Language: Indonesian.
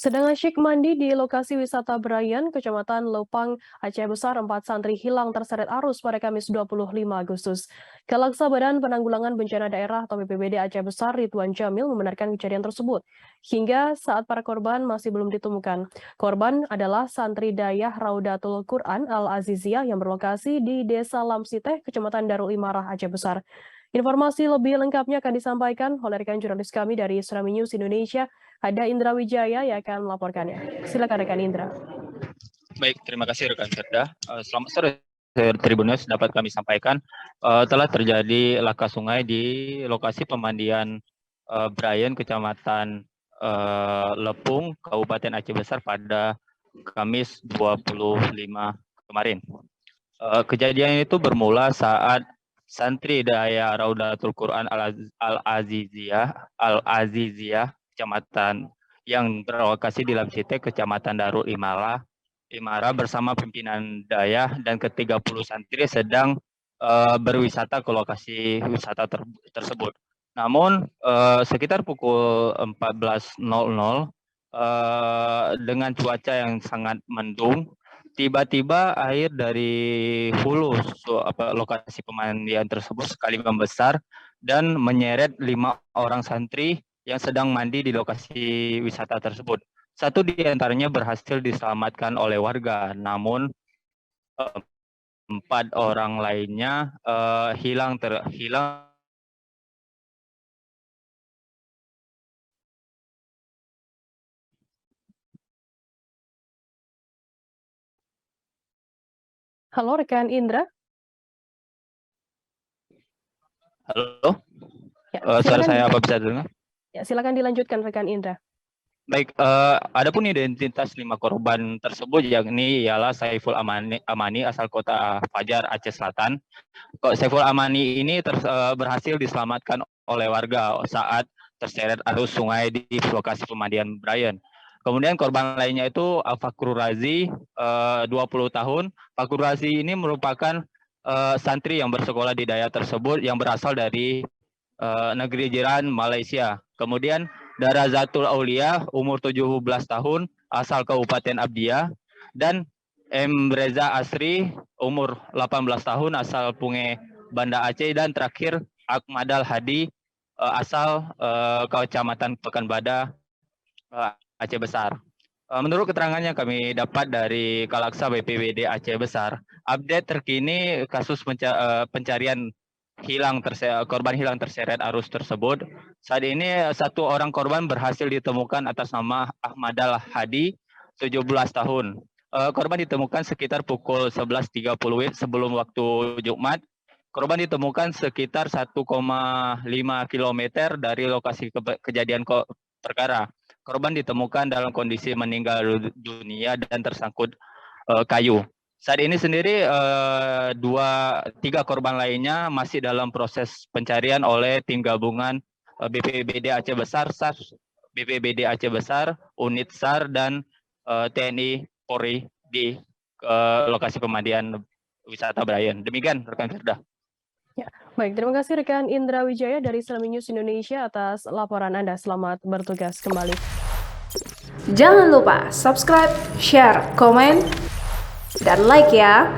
Sedang asyik mandi di lokasi wisata Brayan, Kecamatan Lopang, Aceh Besar, 4 santri hilang terseret arus pada Kamis 25 Agustus. Kalaksa Badan Penanggulangan Bencana Daerah atau BPBD Aceh Besar, Ridwan Jamil membenarkan kejadian tersebut. Hingga saat para korban masih belum ditemukan. Korban adalah santri Dayah Raudatul Quran Al-Aziziyah yang berlokasi di Desa Lamsiteh, Kecamatan Darul Imarah, Aceh Besar. Informasi lebih lengkapnya akan disampaikan oleh rekan jurnalis kami dari Surami News Indonesia, ada Indra Wijaya yang akan melaporkannya. Silakan rekan Indra. Baik, terima kasih rekan Firda. Selamat sore Tribunnews, dapat kami sampaikan telah terjadi laka sungai di lokasi pemandian Brayan, Kecamatan Lepung, Kabupaten Aceh Besar pada Kamis 25 kemarin. Kejadian itu bermula saat santri Daya Raudatul Quran Al-Aziziyah, Kecamatan yang berlokasi di Lamsite, Kecamatan Darul Imara bersama pimpinan Dayah dan ke-30 santri sedang berwisata ke lokasi wisata tersebut. Namun sekitar pukul 14.00 dengan cuaca yang sangat mendung, tiba-tiba air dari hulu lokasi pemandian tersebut sekali membesar dan menyeret 5 orang santri yang sedang mandi di lokasi wisata tersebut. Satu di antaranya berhasil diselamatkan oleh warga, namun 4 orang lainnya hilang. Halo rekan Indra. Halo, Ya, suara saya apa bisa dengar? Ya, silakan dilanjutkan rekan Indra. Baik, adapun identitas 5 korban tersebut yakni ialah Saiful Amani asal kota Fajar, Aceh Selatan. Saiful Amani ini berhasil diselamatkan oleh warga saat terseret arus sungai di lokasi pemandian Brayan. Kemudian korban lainnya itu Fakrul Razi, 20 tahun. Fakrul Razi ini merupakan santri yang bersekolah di daerah tersebut yang berasal dari negeri jiran Malaysia. Kemudian Darazatul Aulia, umur 17 tahun, asal Kabupaten Abdiah. Dan M. Reza Asri, umur 18 tahun, asal Punge, Banda Aceh. Dan terakhir Akmadal Hadi, asal Kecamatan Pekanbadak, Aceh Besar. Menurut keterangan yang kami dapat dari Kalaksa BPBD Aceh Besar, update terkini kasus pencarian korban hilang terseret arus tersebut. Saat ini 1 orang korban berhasil ditemukan atas nama Ahmadal Hadi, 17 tahun. Korban ditemukan sekitar pukul 11.30 sebelum waktu Jumat. Korban ditemukan sekitar 1,5 km dari lokasi kejadian perkara. Korban ditemukan dalam kondisi meninggal dunia dan tersangkut kayu. Saat ini sendiri 3 korban lainnya masih dalam proses pencarian oleh tim gabungan BPBD Aceh Besar, BPBD Aceh Besar, Unit SAR, dan TNI Polri di lokasi pemandian wisata Brayan. Demikian rekan Firda. Ya, baik, terima kasih rekan Indra Wijaya dari Surami News Indonesia atas laporan Anda. Selamat bertugas kembali. Jangan lupa subscribe, share, komen, dan like ya.